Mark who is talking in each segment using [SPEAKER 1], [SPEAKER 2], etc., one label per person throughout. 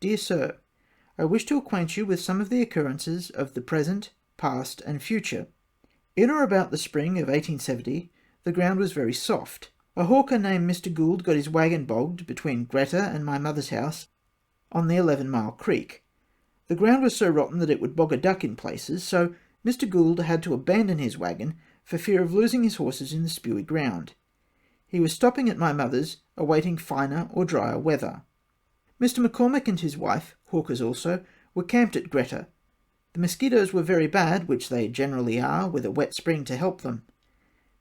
[SPEAKER 1] Dear Sir, I wish to acquaint you with some of the occurrences of the present, past, and future. In or about the spring of 1870, the ground was very soft. A hawker named Mr. Gould got his waggon bogged between Greta and my mother's house on the 11-mile creek. The ground was so rotten that it would bog a duck in places, so Mr. Gould had to abandon his waggon for fear of losing his horses in the spewy ground. He was stopping at my mother's, awaiting finer or drier weather. Mr. McCormick and his wife, hawkers also, were camped at Greta. The mosquitoes were very bad, which they generally are, with a wet spring to help them.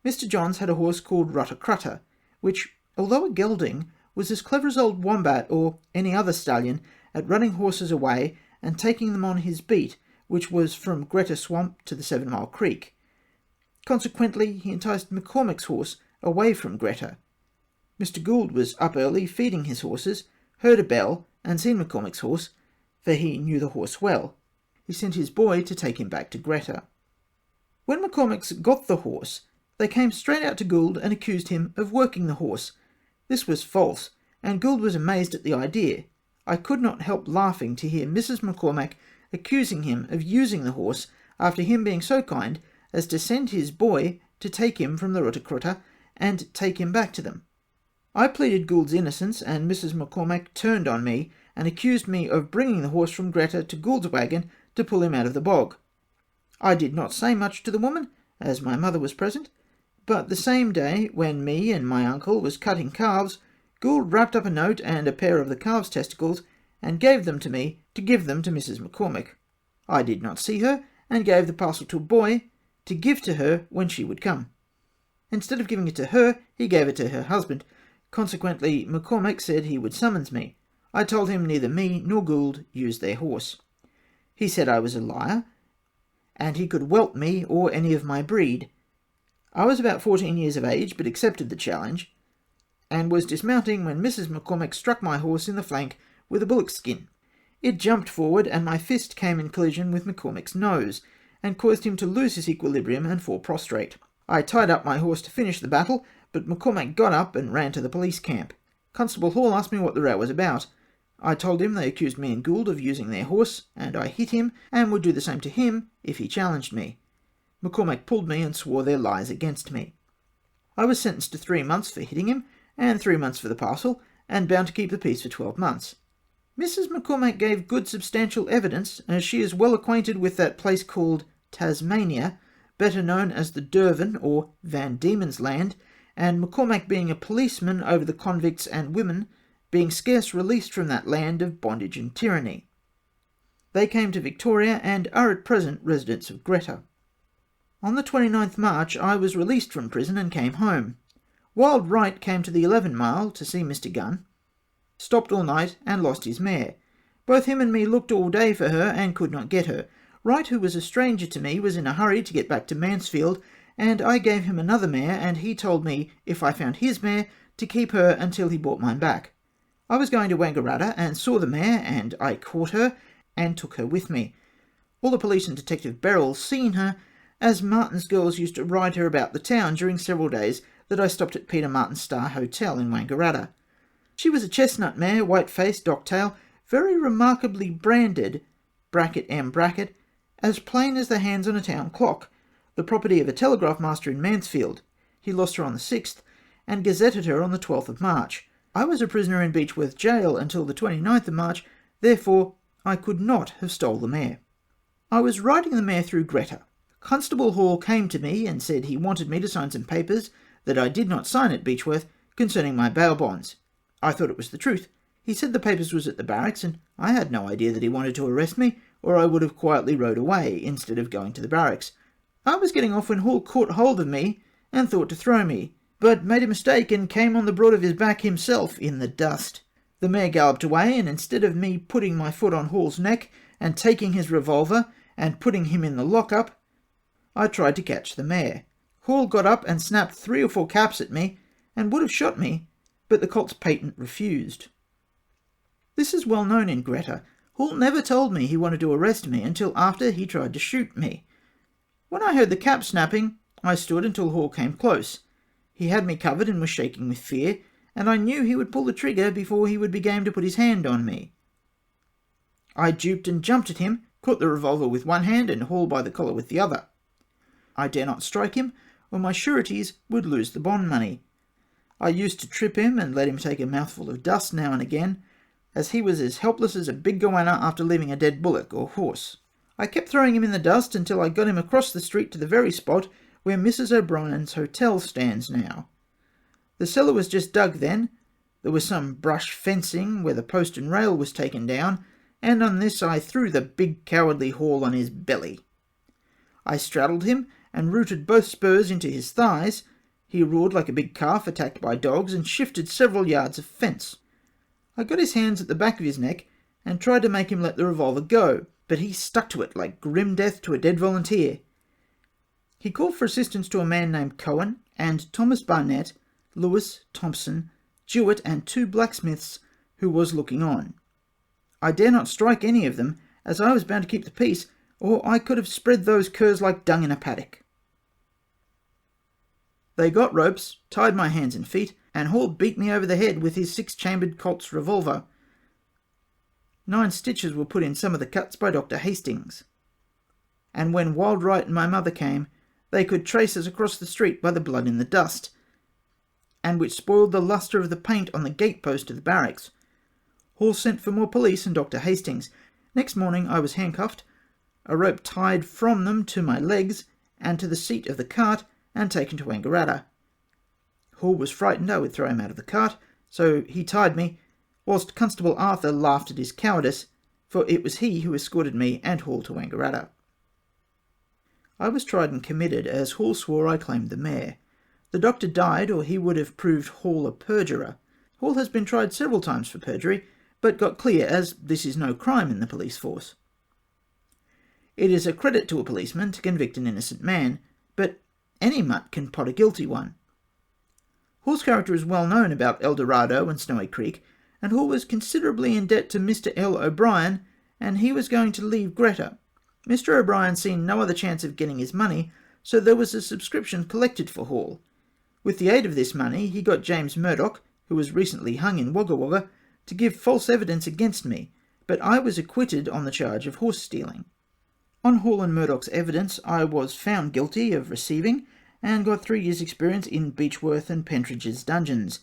[SPEAKER 1] Mr. Johns had a horse called Rutter Crutter, which, although a gelding, was as clever as old Wombat or any other stallion at running horses away and taking them on his beat, which was from Greta Swamp to the 7-mile creek. Consequently, he enticed McCormick's horse away from Greta. Mr. Gould was up early feeding his horses, heard a bell, and seen McCormick's horse, for he knew the horse well. He sent his boy to take him back to Greta. When McCormick's got the horse, they came straight out to Gould and accused him of working the horse. This was false, and Gould was amazed at the idea. I could not help laughing to hear Mrs. McCormack accusing him of using the horse, after him being so kind as to send his boy to take him from the Rutter and take him back to them. I pleaded Gould's innocence, and Mrs. McCormack turned on me and accused me of bringing the horse from Greta to Gould's waggon to pull him out of the bog. I did not say much to the woman, as my mother was present, but the same day, when me and my uncle was cutting calves, Gould wrapped up a note and a pair of the calves' testicles, and gave them to me to give them to Mrs. McCormack. I did not see her, and gave the parcel to a boy to give to her when she would come. Instead of giving it to her, he gave it to her husband. Consequently, McCormack said he would summons me. I told him neither me nor Gould used their horse. He said I was a liar, and he could welt me or any of my breed. I was about 14 years of age, but accepted the challenge, and was dismounting when Mrs. McCormack struck my horse in the flank with a bullock's skin. It jumped forward, and my fist came in collision with McCormack's nose, and caused him to lose his equilibrium and fall prostrate. I tied up my horse to finish the battle, but McCormack got up and ran to the police camp. Constable Hall asked me what the row was about. I told him they accused me and Gould of using their horse, and I hit him, and would do the same to him if he challenged me. McCormack pulled me and swore their lies against me. I was sentenced to 3 months for hitting him, and 3 months for the parcel, and bound to keep the peace for 12 months. Mrs. McCormack gave good substantial evidence, as she is well acquainted with that place called Tasmania, better known as the Dervin or Van Diemen's Land, and McCormack being a policeman over the convicts and women, being scarce released from that land of bondage and tyranny. They came to Victoria, and are at present residents of Greta. On the 29th March I was released from prison and came home. Wild Wright came to the 11-mile to see Mr. Gunn, stopped all night, and lost his mare. Both him and me looked all day for her, and could not get her. Wright, who was a stranger to me, was in a hurry to get back to Mansfield, and I gave him another mare, and he told me, if I found his mare, to keep her until he brought mine back. I was going to Wangaratta, and saw the mare, and I caught her, and took her with me. All the police and Detective Beryl seen her, as Martin's girls used to ride her about the town during several days that I stopped at Peter Martin's Star Hotel in Wangaratta. She was a chestnut mare, white-faced, dock-tail, very remarkably branded, (M), as plain as the hands on a town clock, the property of a telegraph master in Mansfield. He lost her on the 6th, and gazetted her on the 12th of March. I was a prisoner in Beechworth Gaol until the 29th of March, therefore I could not have stole the mare. I was riding the mare through Greta. Constable Hall came to me and said he wanted me to sign some papers that I did not sign at Beechworth concerning my bail bonds. I thought it was the truth. He said the papers was at the barracks, and I had no idea that he wanted to arrest me, or I would have quietly rode away instead of going to the barracks. I was getting off when Hall caught hold of me and thought to throw me, but made a mistake and came on the broad of his back himself in the dust. The mare galloped away, and instead of me putting my foot on Hall's neck and taking his revolver and putting him in the lock-up, I tried to catch the mare. Hall got up and snapped 3 or 4 caps at me, and would have shot me, but the Colt's patent refused. This is well known in Greta. Hall never told me he wanted to arrest me until after he tried to shoot me. When I heard the cap snapping, I stood until Hall came close. He had me covered and was shaking with fear, and I knew he would pull the trigger before he would be game to put his hand on me. I duped and jumped at him, caught the revolver with one hand and Hall by the collar with the other. I dare not strike him, or my sureties would lose the bond money. I used to trip him and let him take a mouthful of dust now and again, as he was as helpless as a big goanna after leaving a dead bullock or horse. I kept throwing him in the dust until I got him across the street to the very spot where Mrs. O'Brien's hotel stands now. The cellar was just dug then. There was some brush fencing where the post and rail was taken down, and on this I threw the big cowardly Hall on his belly. I straddled him and rooted both spurs into his thighs. He roared like a big calf attacked by dogs and shifted several yards of fence. I got his hands at the back of his neck and tried to make him let the revolver go, but he stuck to it like grim death to a dead volunteer. He called for assistance to a man named Cohen, and Thomas Barnett, Lewis, Thompson, Jewett, and 2 blacksmiths who was looking on. I dare not strike any of them, as I was bound to keep the peace, or I could have spread those curs like dung in a paddock. They got ropes, tied my hands and feet, and Hall beat me over the head with his 6-chambered Colt's revolver. 9 stitches were put in some of the cuts by Dr. Hastings. And when Wildwright and my mother came, they could trace us across the street by the blood in the dust, and which spoiled the lustre of the paint on the gatepost of the barracks. Hall sent for more police and Dr. Hastings. Next morning I was handcuffed, a rope tied from them to my legs and to the seat of the cart, and taken to Wangaratta. Hall was frightened I would throw him out of the cart, so he tied me, whilst Constable Arthur laughed at his cowardice, for it was he who escorted me and Hall to Wangaratta. I was tried and committed, as Hall swore I claimed the mare. The doctor died, or he would have proved Hall a perjurer. Hall has been tried several times for perjury, but got clear, as this is no crime in the police force. It is a credit to a policeman to convict an innocent man, but any mutt can pot a guilty one. Hall's character is well known about El Dorado and Snowy Creek, and Hall was considerably in debt to Mr. L. O'Brien, and he was going to leave Greta. Mr. O'Brien seen no other chance of getting his money, so there was a subscription collected for Hall. With the aid of this money, he got James Murdoch, who was recently hung in Wagga Wagga, to give false evidence against me, but I was acquitted on the charge of horse stealing. On Hall and Murdoch's evidence, I was found guilty of receiving, and got 3 years' experience in Beechworth and Pentridge's dungeons.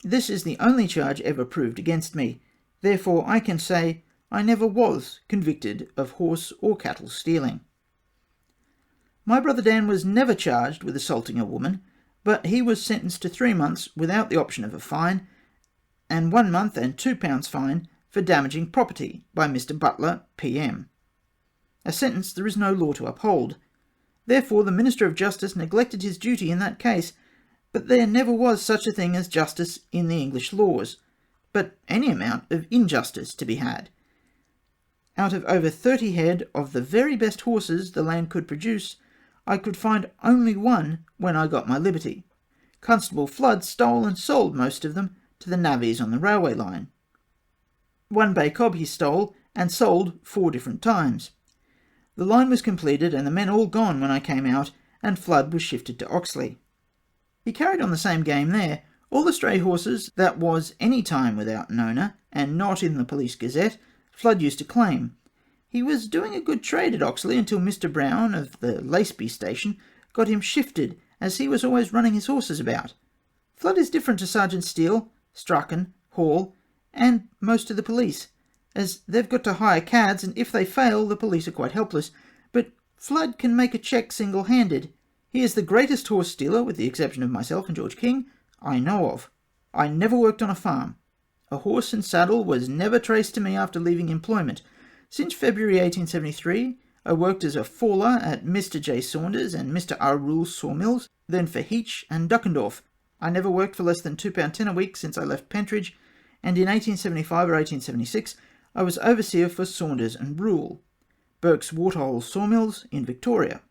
[SPEAKER 1] This is the only charge ever proved against me. Therefore I can say I never was convicted of horse or cattle stealing. My brother Dan was never charged with assaulting a woman, but he was sentenced to 3 months without the option of a fine, and 1 month and £2 fine for damaging property by Mr. Butler, PM. A sentence there is no law to uphold. Therefore the Minister of Justice neglected his duty in that case, but there never was such a thing as justice in the English laws, but any amount of injustice to be had. Out of over 30 head of the very best horses the land could produce, I could find only 1 when I got my liberty. Constable Flood stole and sold most of them to the navvies on the railway line. 1 bay cob he stole and sold 4 different times. The line was completed and the men all gone when I came out, and Flood was shifted to Oxley. He carried on the same game there. All the stray horses that was any time without an owner, and not in the Police Gazette, Flood used to claim. He was doing a good trade at Oxley until Mr. Brown of the Laceby station got him shifted, as he was always running his horses about. Flood is different to Sergeant Steele, Strachan, Hall, and most of the police, as they've got to hire cads, and if they fail the police are quite helpless, but Flood can make a cheque single-handed. He is the greatest horse stealer, with the exception of myself and George King, I know of. I never worked on a farm. A horse and saddle was never traced to me after leaving employment. Since February 1873, I worked as a faller at Mr. J. Saunders and Mr. R. Rule's sawmills, then for Heach and Duckendorf. I never worked for less than £2.10 a week since I left Pentridge, and in 1875 or 1876 I was overseer for Saunders and Rule, Burke's Waterhole sawmills in Victoria.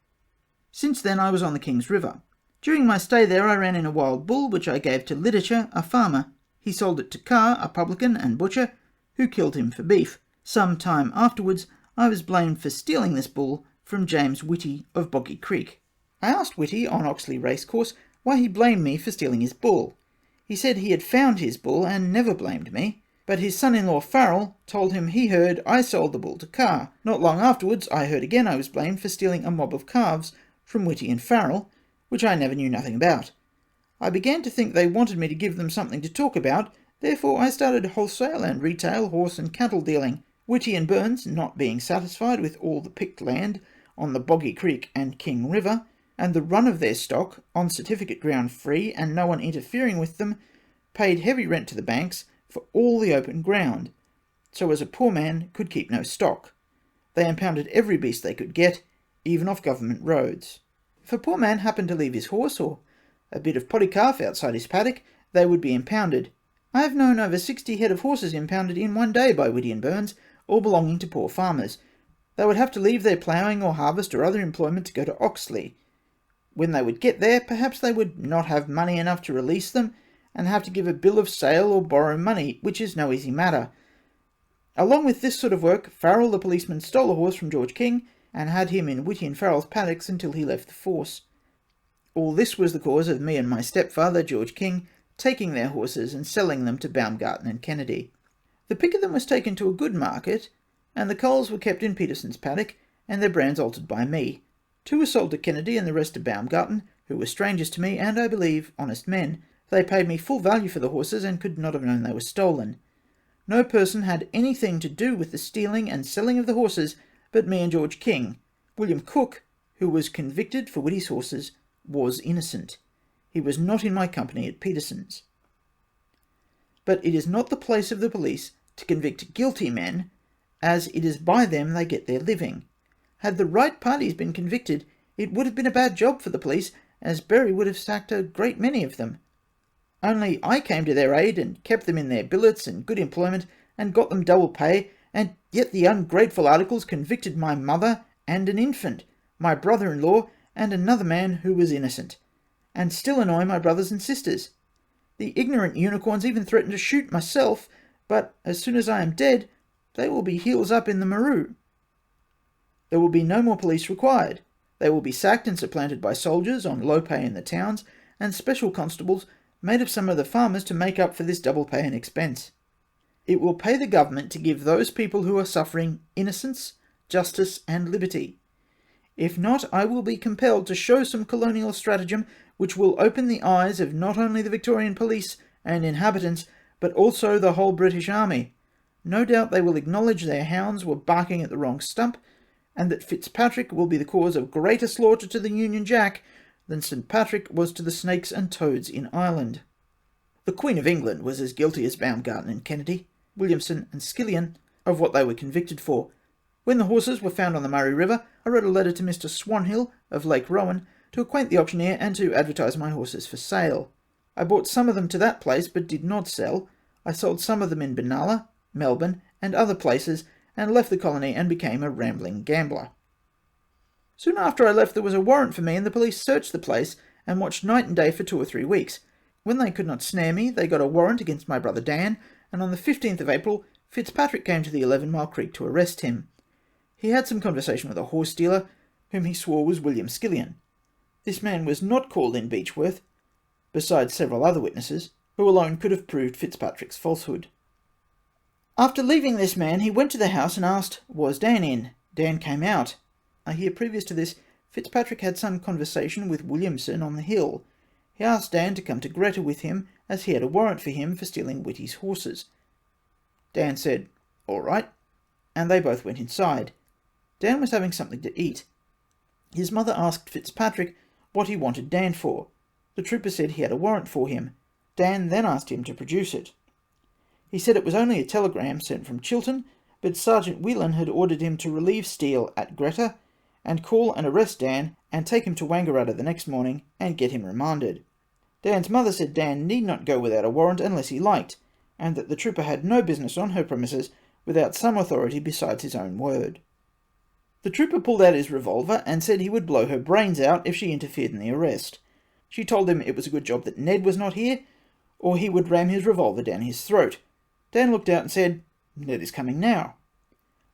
[SPEAKER 1] Since then I was on the King's River. During my stay there I ran in a wild bull, which I gave to Literature, a farmer. He sold it to Carr, a publican and butcher, who killed him for beef. Some time afterwards I was blamed for stealing this bull from James Whitty of Boggy Creek. I asked Whitty on Oxley Racecourse why he blamed me for stealing his bull. He said he had found his bull and never blamed me, but his son-in-law Farrell told him he heard I sold the bull to Carr. Not long afterwards I heard again I was blamed for stealing a mob of calves from Whitty and Farrell, which I never knew nothing about. I began to think they wanted me to give them something to talk about, therefore I started wholesale and retail horse and cattle dealing. Whitty and Burns, not being satisfied with all the picked land on the Boggy Creek and King River, and the run of their stock on certificate ground free and no one interfering with them, paid heavy rent to the banks for all the open ground, so as a poor man could keep no stock. They impounded every beast they could get, even off government roads. If a poor man happened to leave his horse or a bit of poddy calf outside his paddock, they would be impounded. I have known over 60 head of horses impounded in one day by Whitty and Burns, all belonging to poor farmers. They would have to leave their ploughing or harvest or other employment to go to Oxley. When they would get there, perhaps they would not have money enough to release them, and have to give a bill of sale or borrow money, which is no easy matter. Along with this sort of work, Farrell the policeman stole a horse from George King, and had him in Whitty and Farrell's paddocks until he left the force. All this was the cause of me and my stepfather, George King, taking their horses and selling them to Baumgarten and Kennedy. The pick of them was taken to a good market, and the culls were kept in Peterson's paddock, and their brands altered by me. 2 were sold to Kennedy and the rest to Baumgarten, who were strangers to me, and I believe honest men. They paid me full value for the horses, and could not have known they were stolen. No person had anything to do with the stealing and selling of the horses but me and George King. William Cook, who was convicted for Whitty's horses, was innocent. He was not in my company at Peterson's. But it is not the place of the police to convict guilty men, as it is by them they get their living. Had the right parties been convicted, it would have been a bad job for the police, as Berry would have sacked a great many of them. Only I came to their aid, and kept them in their billets and good employment, and got them double pay, and yet the ungrateful articles convicted my mother and an infant, my brother-in-law, and another man who was innocent, and still annoy my brothers and sisters. The ignorant unicorns even threaten to shoot myself, but as soon as I am dead, they will be heels up in the Maru. There will be no more police required. They will be sacked and supplanted by soldiers on low pay in the towns, and special constables made of some of the farmers to make up for this double pay and expense. It will pay the government to give those people who are suffering innocence, justice, and liberty. If not, I will be compelled to show some colonial stratagem which will open the eyes of not only the Victorian police and inhabitants, but also the whole British army. No doubt they will acknowledge their hounds were barking at the wrong stump, and that Fitzpatrick will be the cause of greater slaughter to the Union Jack than St. Patrick was to the snakes and toads in Ireland. The Queen of England was as guilty as Baumgarten and Kennedy, Williamson and Skillion, of what they were convicted for. When the horses were found on the Murray River, I wrote a letter to Mr. Swanhill of Lake Rowan to acquaint the auctioneer and to advertise my horses for sale. I bought some of them to that place, but did not sell. I sold some of them in Benalla, Melbourne, and other places, and left the colony and became a rambling gambler. Soon after I left there was a warrant for me, and the police searched the place and watched night and day for 2 or 3 weeks. When they could not snare me, they got a warrant against my brother Dan, and on the 15th of April, Fitzpatrick came to the 11 Mile Creek to arrest him. He had some conversation with a horse dealer, whom he swore was William Skillion. This man was not called in Beechworth, besides several other witnesses, who alone could have proved Fitzpatrick's falsehood. After leaving this man, he went to the house and asked, "Was Dan in?" Dan came out. I hear previous to this, Fitzpatrick had some conversation with Williamson on the hill. He asked Dan to come to Greta with him, as he had a warrant for him for stealing Whitty's horses. Dan said, "All right," and they both went inside. Dan was having something to eat. His mother asked Fitzpatrick what he wanted Dan for. The trooper said he had a warrant for him. Dan then asked him to produce it. He said it was only a telegram sent from Chiltern, but Sergeant Whelan had ordered him to relieve Steele at Greta, and call and arrest Dan, and take him to Wangaratta the next morning, and get him remanded. Dan's mother said Dan need not go without a warrant unless he liked, and that the trooper had no business on her premises without some authority besides his own word. The trooper pulled out his revolver and said he would blow her brains out if she interfered in the arrest. She told him it was a good job that Ned was not here, or he would ram his revolver down his throat. Dan looked out and said, "Ned is coming now."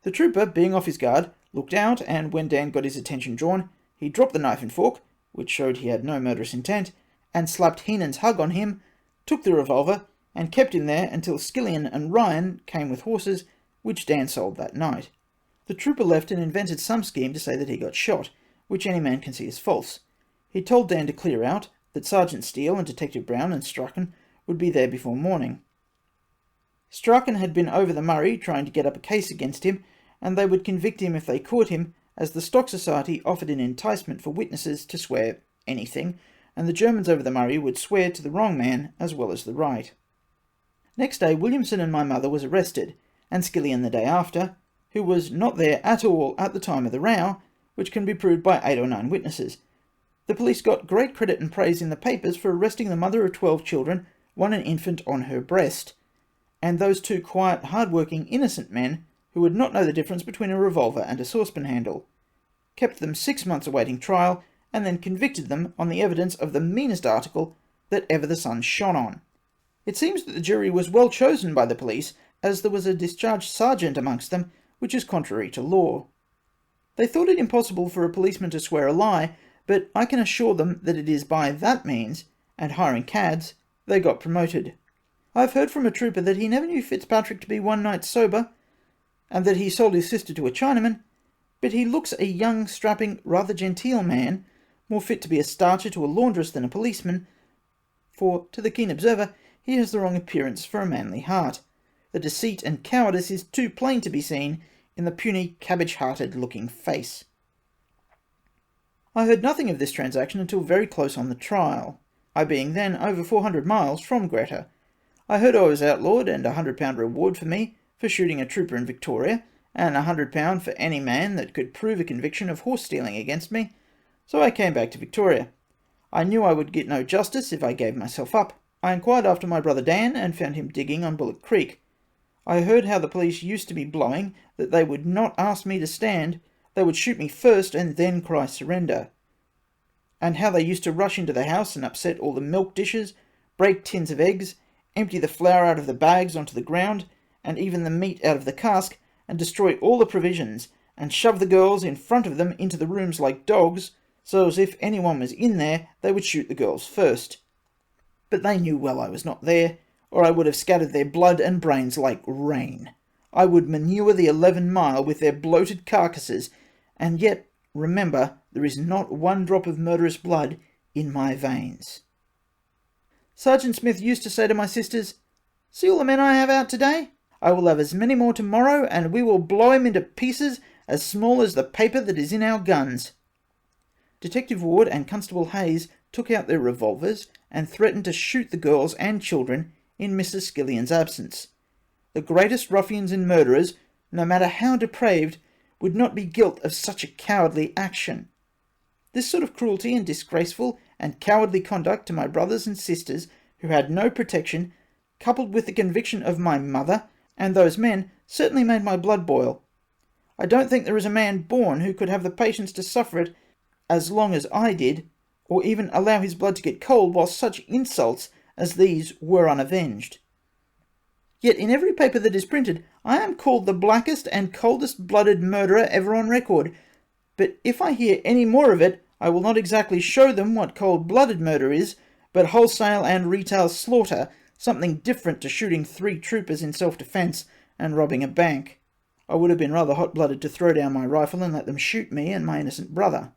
[SPEAKER 1] The trooper, being off his guard, looked out, and when Dan got his attention drawn, he dropped the knife and fork, which showed he had no murderous intent, and slapped Heenan's hug on him, took the revolver, and kept him there until Skillion and Ryan came with horses, which Dan sold that night. The trooper left and invented some scheme to say that he got shot, which any man can see is false. He told Dan to clear out, that Sergeant Steele and Detective Brown and Strachan would be there before morning. Strachan had been over the Murray trying to get up a case against him, and they would convict him if they caught him, as the Stock Society offered an enticement for witnesses to swear anything, and the Germans over the Murray would swear to the wrong man as well as the right. Next day Williamson and my mother was arrested, and Skillion the day after, who was not there at all at the time of the row, which can be proved by 8 or 9 witnesses. The police got great credit and praise in the papers for arresting the mother of 12 children, one an infant on her breast, and those 2 quiet, hard-working, innocent men who would not know the difference between a revolver and a saucepan handle, kept them 6 months awaiting trial, and then convicted them on the evidence of the meanest article that ever the sun shone on. It seems that the jury was well chosen by the police, as there was a discharged sergeant amongst them, which is contrary to law. They thought it impossible for a policeman to swear a lie, but I can assure them that it is by that means, and hiring cads, they got promoted. I have heard from a trooper that he never knew Fitzpatrick to be one night sober, and that he sold his sister to a Chinaman, but he looks a young, strapping, rather genteel man, more fit to be a starcher to a laundress than a policeman, for, to the keen observer, he has the wrong appearance for a manly heart. The deceit and cowardice is too plain to be seen in the puny, cabbage-hearted looking face. I heard nothing of this transaction until very close on the trial, I being then over 400 miles from Greta. I heard I was outlawed, and £100 reward for me for shooting a trooper in Victoria, and £100 for any man that could prove a conviction of horse stealing against me, so I came back to Victoria. I knew I would get no justice if I gave myself up. I inquired after my brother Dan, and found him digging on Bullock Creek. I heard how the police used to be blowing that they would not ask me to stand, they would shoot me first and then cry surrender, and how they used to rush into the house and upset all the milk dishes, break tins of eggs, empty the flour out of the bags onto the ground, and even the meat out of the cask, and destroy all the provisions, and shove the girls in front of them into the rooms like dogs, so as if anyone was in there they would shoot the girls first. But they knew well I was not there, or I would have scattered their blood and brains like rain. I would manure the 11 Mile with their bloated carcasses, and yet, remember, there is not one drop of murderous blood in my veins. Sergeant Smith used to say to my sisters, "See all the men I have out today? I will have as many more tomorrow, and we will blow him into pieces as small as the paper that is in our guns." Detective Ward and Constable Hayes took out their revolvers and threatened to shoot the girls and children in Mrs. Skillion's absence. The greatest ruffians and murderers, no matter how depraved, would not be guilt of such a cowardly action. This sort of cruelty and disgraceful and cowardly conduct to my brothers and sisters who had no protection, coupled with the conviction of my mother and those men, certainly made my blood boil. I don't think there is a man born who could have the patience to suffer it as long as I did, or even allow his blood to get cold while such insults as these were unavenged. Yet in every paper that is printed, I am called the blackest and coldest-blooded murderer ever on record, but if I hear any more of it, I will not exactly show them what cold-blooded murder is, but wholesale and retail slaughter, something different to shooting 3 troopers in self-defence and robbing a bank. I would have been rather hot-blooded to throw down my rifle and let them shoot me and my innocent brother.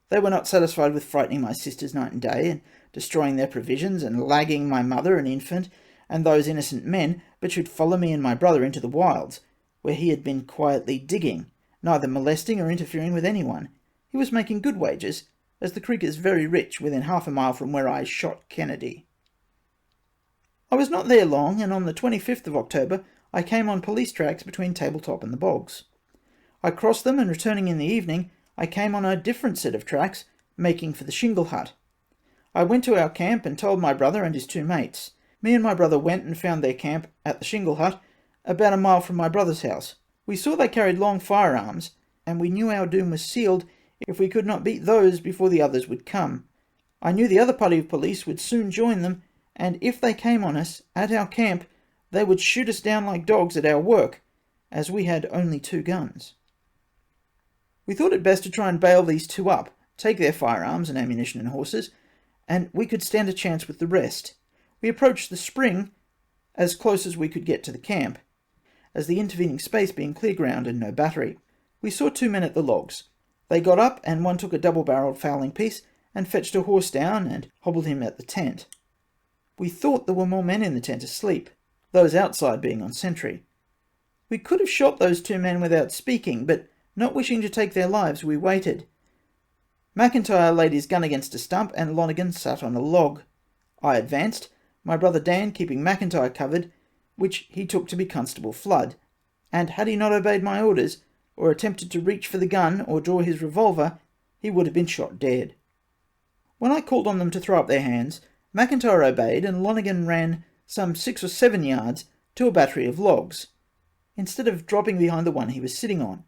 [SPEAKER 1] They were not satisfied with frightening my sisters night and day, and destroying their provisions, and lagging my mother and infant, and those innocent men, but should follow me and my brother into the wilds, where he had been quietly digging, neither molesting or interfering with anyone. He was making good wages, as the creek is very rich within half a mile from where I shot Kennedy. I was not there long, and on the 25th of October I came on police tracks between Tabletop and the bogs. I crossed them, and returning in the evening, I came on a different set of tracks, making for the shingle hut. I went to our camp and told my brother and his 2 mates. Me and my brother went and found their camp at the shingle hut, about a mile from my brother's house. We saw they carried long firearms, and we knew our doom was sealed if we could not beat those before the others would come. I knew the other party of police would soon join them, and if they came on us at our camp, they would shoot us down like dogs at our work, as we had only 2 guns. We thought it best to try and bail these 2 up, take their firearms and ammunition and horses, and we could stand a chance with the rest. We approached the spring, as close as we could get to the camp, as the intervening space being clear ground and no battery. We saw 2 men at the logs. They got up, and one took a double-barrelled fowling piece and fetched a horse down and hobbled him at the tent. We thought there were more men in the tent asleep, those outside being on sentry. We could have shot those 2 men without speaking, but not wishing to take their lives, we waited. McIntyre laid his gun against a stump, and Lonergan sat on a log. I advanced, my brother Dan keeping McIntyre covered, which he took to be Constable Flood, and had he not obeyed my orders, or attempted to reach for the gun or draw his revolver, he would have been shot dead. When I called on them to throw up their hands, McIntyre obeyed, and Lonergan ran some 6 or 7 yards to a battery of logs, instead of dropping behind the one he was sitting on.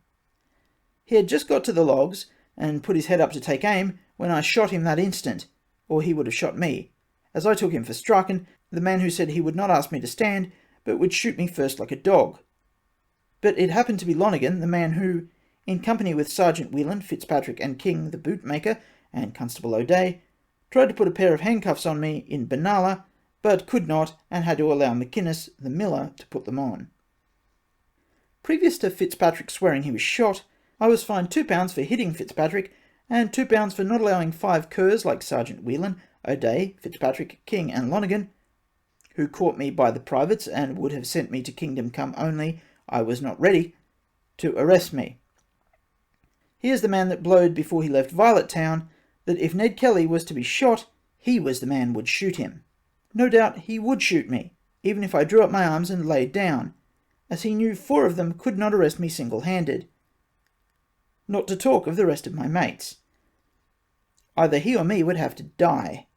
[SPEAKER 1] He had just got to the logs, and put his head up to take aim, when I shot him that instant, or he would have shot me, as I took him for Strachan, the man who said he would not ask me to stand, but would shoot me first like a dog. But it happened to be Lonergan, the man who, in company with Sergeant Whelan, Fitzpatrick and King the bootmaker, and Constable O'Day, tried to put a pair of handcuffs on me in Benalla, but could not, and had to allow McInnes, the miller, to put them on. Previous to Fitzpatrick swearing he was shot, I was fined £2 for hitting Fitzpatrick, and £2 for not allowing 5 curs like Sergeant Whelan, O'Day, Fitzpatrick, King and Lonergan, who caught me by the privates and would have sent me to Kingdom Come only I was not ready, to arrest me. Here's the man that blowed before he left Violet Town that if Ned Kelly was to be shot, he was the man would shoot him. No doubt he would shoot me, even if I drew up my arms and laid down, as he knew 4 of them could not arrest me single-handed, not to talk of the rest of my mates. Either he or me would have to die.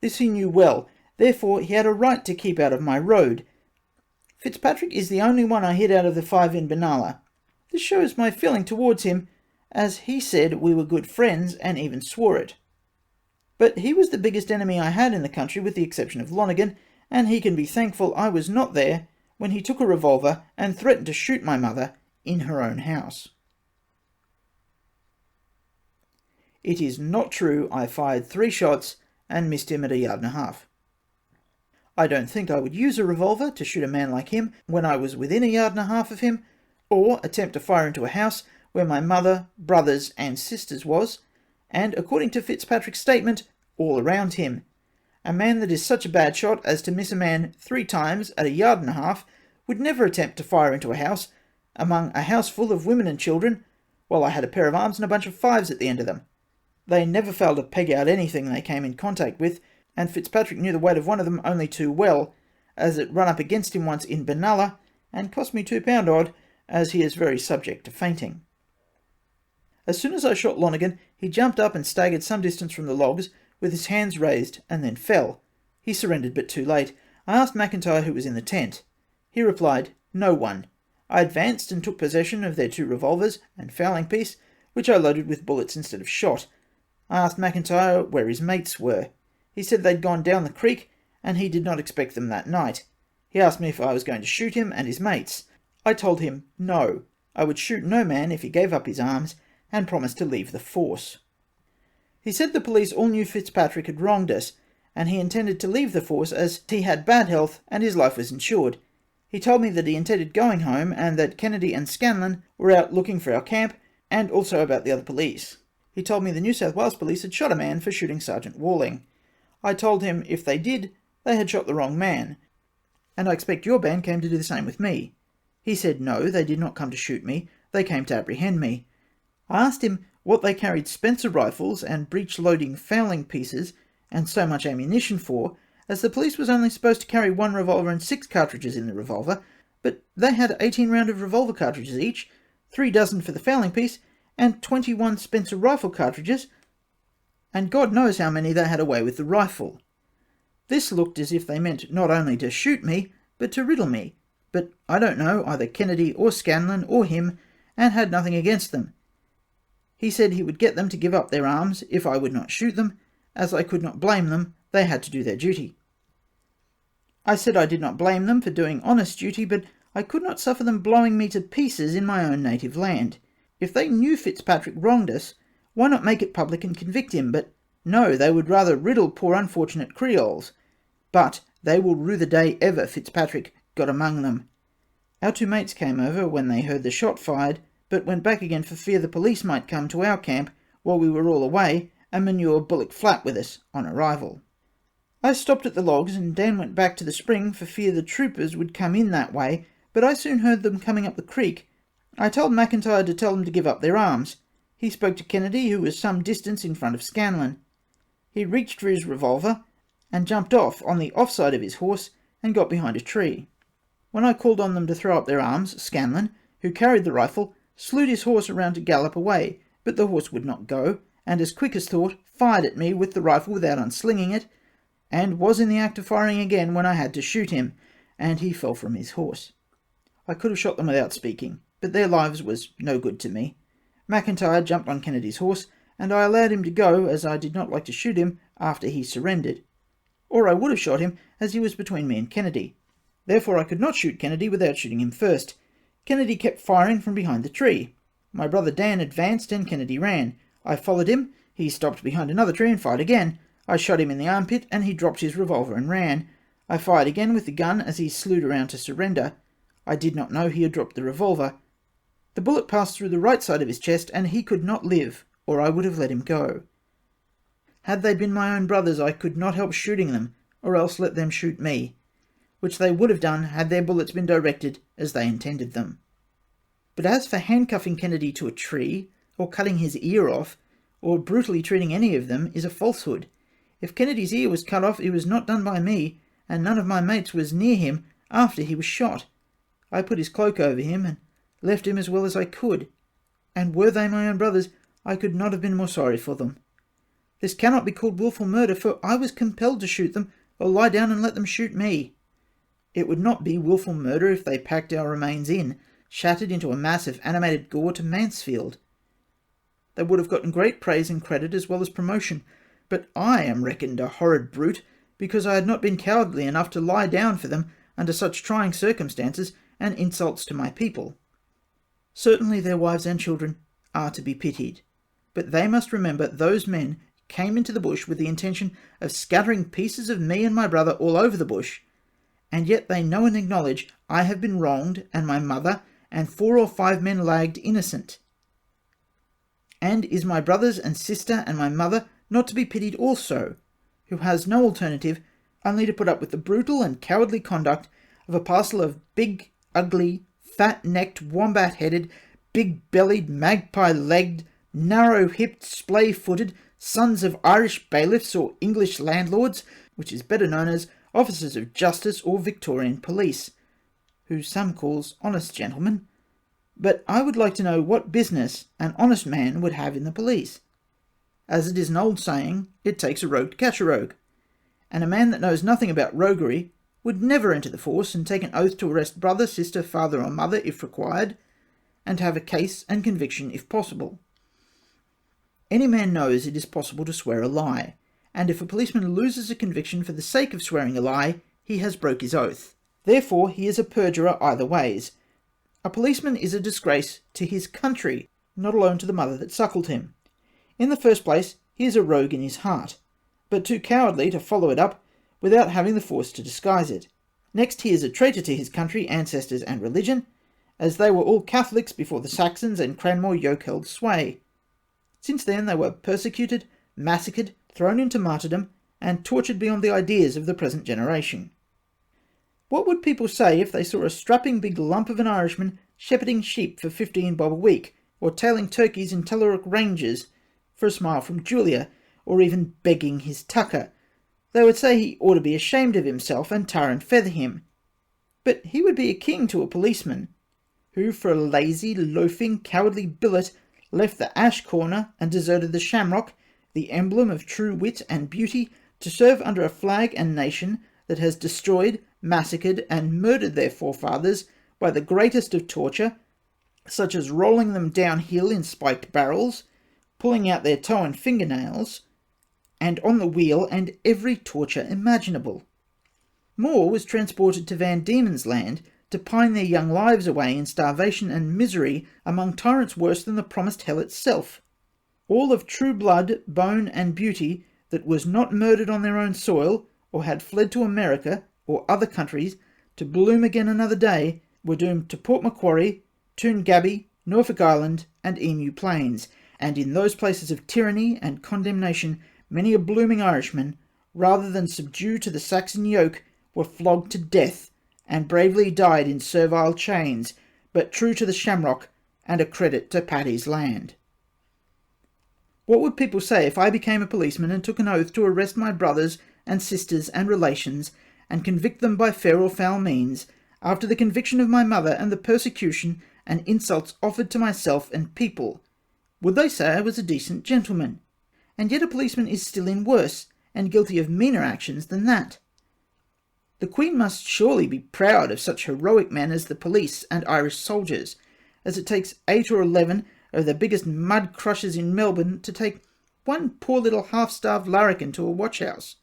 [SPEAKER 1] This he knew well, therefore he had a right to keep out of my road. Fitzpatrick is the only one I hit out of the 5 in Benalla. This shows my feeling towards him, as he said we were good friends, and even swore it. But he was the biggest enemy I had in the country, with the exception of Lonergan, and he can be thankful I was not there when he took a revolver and threatened to shoot my mother in her own house. It is not true I fired 3 shots and missed him at 1.5 yards. I don't think I would use a revolver to shoot a man like him when I was within 1.5 yards of him, or attempt to fire into a house where my mother, brothers and sisters was, and according to Fitzpatrick's statement, all around him. A man that is such a bad shot as to miss a man 3 times at 1.5 yards would never attempt to fire into a house, among a house full of women and children, while I had a pair of arms and a bunch of 5s at the end of them. They never failed to peg out anything they came in contact with, and Fitzpatrick knew the weight of one of them only too well, as it run up against him once in Benalla, and cost me £2 odd, as he is very subject to fainting. As soon as I shot Lonergan, he jumped up and staggered some distance from the logs, with his hands raised, and then fell. He surrendered, but too late. I asked McIntyre who was in the tent. He replied, no one. I advanced and took possession of their 2 revolvers and fowling piece, which I loaded with bullets instead of shot. I asked McIntyre where his mates were. He said they'd gone down the creek, and he did not expect them that night. He asked me if I was going to shoot him and his mates. I told him no, I would shoot no man if he gave up his arms, and promised to leave the force. He said the police all knew Fitzpatrick had wronged us, and he intended to leave the force as he had bad health and his life was insured. He told me that he intended going home, and that Kennedy and Scanlon were out looking for our camp, and also about the other police. He told me the New South Wales police had shot a man for shooting Sergeant Walling. I told him if they did, they had shot the wrong man, and I expect your band came to do the same with me. He said no, they did not come to shoot me, they came to apprehend me. I asked him what they carried Spencer rifles and breech-loading fowling pieces and so much ammunition for, as the police was only supposed to carry 1 revolver and 6 cartridges in the revolver, but they had 18 round of revolver cartridges each, 3 dozen for the fowling piece, and 21 Spencer rifle cartridges, and God knows how many they had away with the rifle. This looked as if they meant not only to shoot me, but to riddle me, but I don't know either Kennedy or Scanlon or him, and had nothing against them. He said he would get them to give up their arms if I would not shoot them, as I could not blame them, they had to do their duty. I said I did not blame them for doing honest duty, but I could not suffer them blowing me to pieces in my own native land. If they knew Fitzpatrick wronged us, why not make it public and convict him? But no, they would rather riddle poor unfortunate Creoles. But, They will rue the day ever Fitzpatrick got among them. Our two mates came over when they heard the shot fired, but went back again for fear the police might come to our camp while we were all away and manure Bullock Flat with us on arrival. I stopped at the logs, and Dan went back to the spring for fear the troopers would come in that way, but I soon heard them coming up the creek. I told McIntyre to tell them to give up their arms. He spoke to Kennedy, who was some distance in front of Scanlon. He reached for his revolver and jumped off on the off side of his horse and got behind a tree. When I called on them to throw up their arms, Scanlon, who carried the rifle, slewed his horse around to gallop away, but the horse would not go, and as quick as thought fired at me with the rifle without unslinging it, and was in the act of firing again when I had to shoot him, and he fell from his horse. I could have shot them without speaking, but their lives was no good to me. McIntyre jumped on Kennedy's horse, and I allowed him to go, as I did not like to shoot him after he surrendered. Or I would have shot him, as he was between me and Kennedy. Therefore I could not shoot Kennedy without shooting him first. Kennedy kept firing from behind the tree. My brother Dan advanced, and Kennedy ran. I followed him. He stopped behind another tree and fired again. I shot him in the armpit, and he dropped his revolver and ran. I fired again with the gun as he slewed around to surrender. I did not know he had dropped the revolver. The bullet passed through the right side of his chest, and he could not live, or I would have let him go. Had they been my own brothers, I could not help shooting them, or else let them shoot me, which they would have done had their bullets been directed as they intended them. But as for handcuffing Kennedy to a tree, or cutting his ear off, or brutally treating any of them, is a falsehood. If Kennedy's ear was cut off, it was not done by me, and none of my mates was near him after he was shot. I put his cloak over him, and left him as well as I could, and were they my own brothers, I could not have been more sorry for them. This cannot be called wilful murder, for I was compelled to shoot them, or lie down and let them shoot me. It would not be wilful murder if they packed our remains in, shattered into a mass of animated gore, to Mansfield. They would have gotten great praise and credit as well as promotion, but I am reckoned a horrid brute, because I had not been cowardly enough to lie down for them under such trying circumstances and insults to my people. Certainly their wives and children are to be pitied, but they must remember those men came into the bush with the intention of scattering pieces of me and my brother all over the bush, and yet they know and acknowledge I have been wronged, and my mother and 4 or 5 men lagged innocent. And is my brothers and sister and my mother not to be pitied also, who has no alternative only to put up with the brutal and cowardly conduct of a parcel of big, ugly, fat-necked, wombat-headed, big-bellied, magpie-legged, narrow-hipped, splay-footed sons of Irish bailiffs or English landlords, which is better known as officers of justice or Victorian police, who some calls honest gentlemen. But I would like to know what business an honest man would have in the police. As it is an old saying, it takes a rogue to catch a rogue, and a man that knows nothing about roguery would never enter the force and take an oath to arrest brother, sister, father or mother if required, and have a case and conviction if possible. Any man knows it is possible to swear a lie, and if a policeman loses a conviction for the sake of swearing a lie, he has broke his oath. Therefore he is a perjurer either ways. A policeman is a disgrace to his country, not alone to the mother that suckled him. In the first place, he is a rogue in his heart, but too cowardly to follow it up without having the force to disguise it. Next, he is a traitor to his country, ancestors, and religion, as they were all Catholics before the Saxons and Cranmore yoke held sway. Since then they were persecuted, massacred, thrown into martyrdom, and tortured beyond the ideas of the present generation. What would people say if they saw a strapping big lump of an Irishman shepherding sheep for 15 bob a week, or tailing turkeys in Telerook ranges for a smile from Julia, or even begging his tucker? They would say he ought to be ashamed of himself and tar and feather him. But he would be a king to a policeman, who for a lazy, loafing, cowardly billet left the ash corner and deserted the shamrock, the emblem of true wit and beauty, to serve under a flag and nation that has destroyed, massacred, and murdered their forefathers by the greatest of torture, such as rolling them downhill in spiked barrels, pulling out their toe and fingernails, and on the wheel, and every torture imaginable. More was transported to Van Diemen's Land to pine their young lives away in starvation and misery among tyrants worse than the promised hell itself. All of true blood, bone, and beauty that was not murdered on their own soil, or had fled to America, or other countries to bloom again another day were doomed to Port Macquarie, Toongabbie, Norfolk Island, and Emu Plains, and in those places of tyranny and condemnation many a blooming Irishman, rather than subdue to the Saxon yoke, were flogged to death, and bravely died in servile chains, but true to the shamrock, and a credit to Paddy's land. What would people say if I became a policeman and took an oath to arrest my brothers and sisters and relations, and convict them by fair or foul means, after the conviction of my mother and the persecution and insults offered to myself and people? Would they say I was a decent gentleman? And yet a policeman is still in worse, and guilty of meaner actions than that. The Queen must surely be proud of such heroic men as the police and Irish soldiers, as it takes 8 or 11 of the biggest mud crushers in Melbourne to take one poor little half-starved larrikin to a watch-house.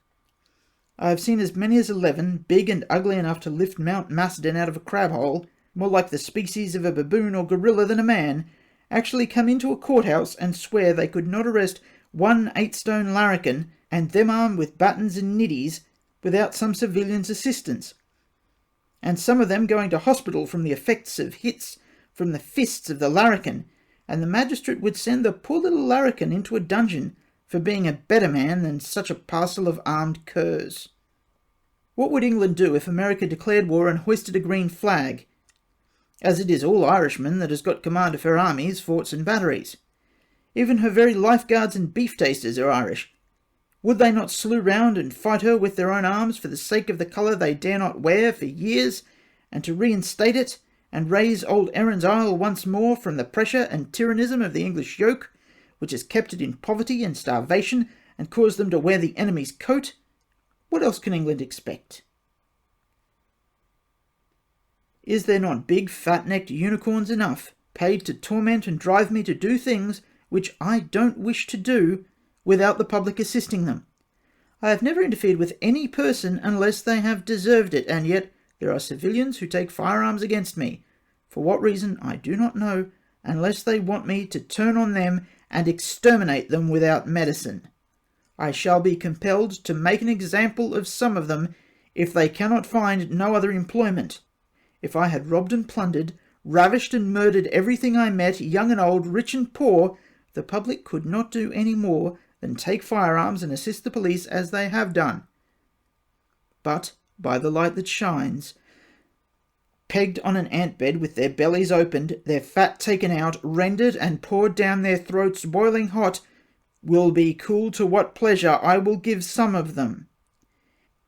[SPEAKER 1] I have seen as many as 11, big and ugly enough to lift Mount Macedon out of a crab-hole, more like the species of a baboon or gorilla than a man, actually come into a courthouse and swear they could not arrest one 8-stone larrikin, and them armed with batons and niddies, without some civilian's assistance, and some of them going to hospital from the effects of hits from the fists of the larrikin, and the magistrate would send the poor little larrikin into a dungeon for being a better man than such a parcel of armed curs. What would England do if America declared war and hoisted a green flag? As it is all Irishmen that has got command of her armies, forts and batteries. Even her very lifeguards and beef tasters are Irish. Would they not slew round and fight her with their own arms for the sake of the colour they dare not wear for years, and to reinstate it, and raise old Erin's Isle once more from the pressure and tyrannism of the English yoke, which has kept it in poverty and starvation, and caused them to wear the enemy's coat? What else can England expect? Is there not big fat-necked unicorns enough, paid to torment and drive me to do things which I don't wish to do, without the public assisting them? I have never interfered with any person unless they have deserved it, and yet there are civilians who take firearms against me. For what reason I do not know, unless they want me to turn on them and exterminate them without medicine. I shall be compelled to make an example of some of them if they cannot find no other employment. If I had robbed and plundered, ravished and murdered everything I met, young and old, rich and poor, the public could not do any more than take firearms and assist the police as they have done. But, by the light that shines, pegged on an ant-bed with their bellies opened, their fat taken out, rendered and poured down their throats boiling hot, will be cool to what pleasure I will give some of them.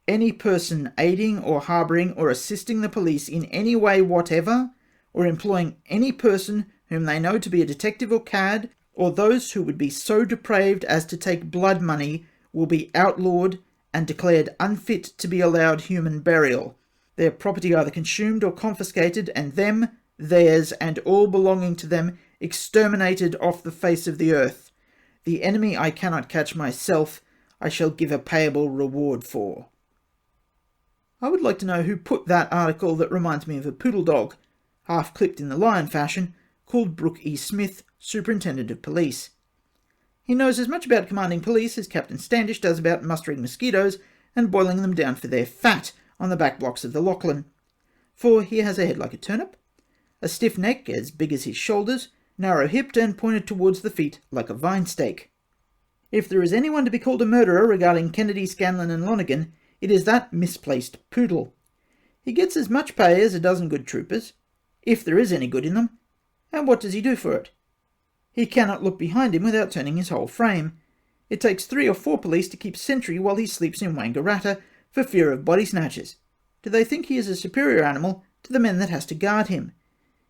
[SPEAKER 1] Any person aiding or harbouring or assisting the police in any way whatever, or employing any person whom they know to be a detective or cad, or those who would be so depraved as to take blood money, will be outlawed and declared unfit to be allowed human burial, their property either consumed or confiscated, and them, theirs, and all belonging to them exterminated off the face of the earth. The enemy I cannot catch myself, I shall give a payable reward for. I would like to know who put that article that reminds me of a poodle dog, half clipped in the lion fashion, called Brooke E. Smith, Superintendent of Police. He knows as much about commanding police as Captain Standish does about mustering mosquitoes and boiling them down for their fat on the back blocks of the Lachlan. For he has a head like a turnip, a stiff neck as big as his shoulders, narrow-hipped and pointed towards the feet like a vine stake. If there is anyone to be called a murderer regarding Kennedy, Scanlon and Lonergan, it is that misplaced poodle. He gets as much pay as a dozen good troopers, if there is any good in them, and what does he do for it? He cannot look behind him without turning his whole frame. It takes 3 or 4 police to keep sentry while he sleeps in Wangaratta for fear of body snatchers. Do they think he is a superior animal to the men that has to guard him?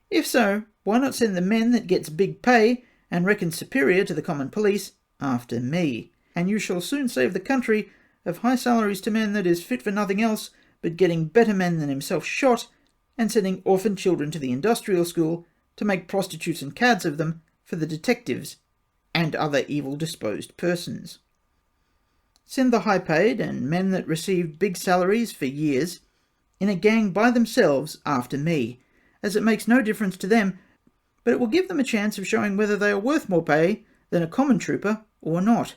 [SPEAKER 1] If so, why not send the men that gets big pay and reckons superior to the common police after me, and you shall soon save the country of high salaries to men that is fit for nothing else but getting better men than himself shot, and sending orphan children to the industrial school to make prostitutes and cads of them for the detectives and other evil-disposed persons. Send the high-paid and men that received big salaries for years in a gang by themselves after me, as it makes no difference to them, but it will give them a chance of showing whether they are worth more pay than a common trooper or not.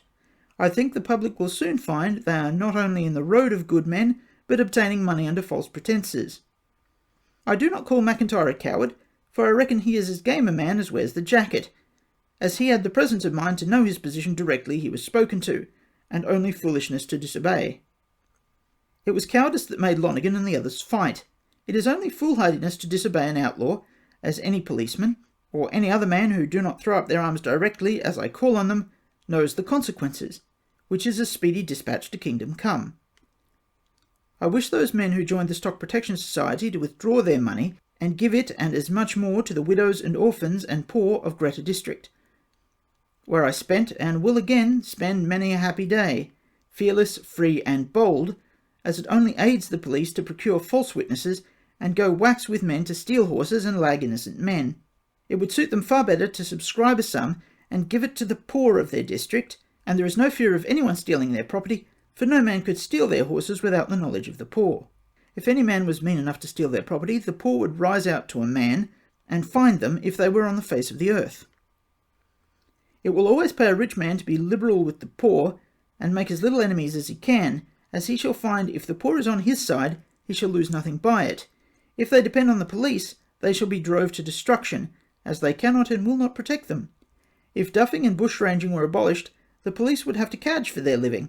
[SPEAKER 1] I think the public will soon find they are not only in the road of good men, but obtaining money under false pretences. I do not call McIntyre a coward, for I reckon he is as game a man as wears the jacket, as he had the presence of mind to know his position directly he was spoken to, and only foolishness to disobey. It was cowardice that made Lonergan and the others fight. It is only foolhardiness to disobey an outlaw, as any policeman, or any other man who do not throw up their arms directly as I call on them, knows the consequences, which is a speedy dispatch to kingdom come. I wish those men who joined the Stock Protection Society to withdraw their money, and give it and as much more to the widows and orphans and poor of Greta District, where I spent and will again spend many a happy day, fearless, free, and bold, as it only aids the police to procure false witnesses and go wax with men to steal horses and lag innocent men. It would suit them far better to subscribe a sum and give it to the poor of their district, and there is no fear of anyone stealing their property, for no man could steal their horses without the knowledge of the poor. If any man was mean enough to steal their property, the poor would rise out to a man, and find them if they were on the face of the earth. It will always pay a rich man to be liberal with the poor, and make as little enemies as he can, as he shall find if the poor is on his side, he shall lose nothing by it. If they depend on the police, they shall be drove to destruction, as they cannot and will not protect them. If duffing and bushranging were abolished, the police would have to cadge for their living.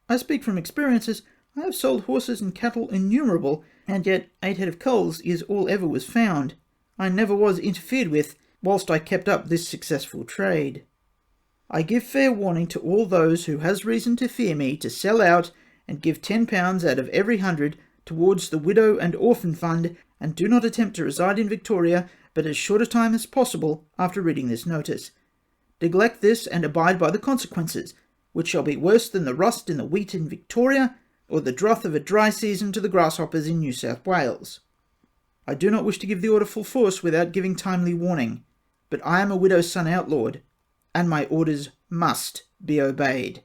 [SPEAKER 1] I speak from experiences. I have sold horses and cattle innumerable, and yet 8 head of culls is all ever was found. I never was interfered with, whilst I kept up this successful trade. I give fair warning to all those who has reason to fear me to sell out and give £10 out of every 100 towards the Widow and Orphan Fund, and do not attempt to reside in Victoria but as short a time as possible after reading this notice. Neglect this and abide by the consequences, which shall be worse than the rust in the wheat in Victoria, or the drought of a dry season to the grasshoppers in New South Wales. I do not wish to give the order full force without giving timely warning, but I am a widow's son outlawed, and my orders must be obeyed.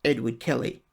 [SPEAKER 1] Edward Kelly.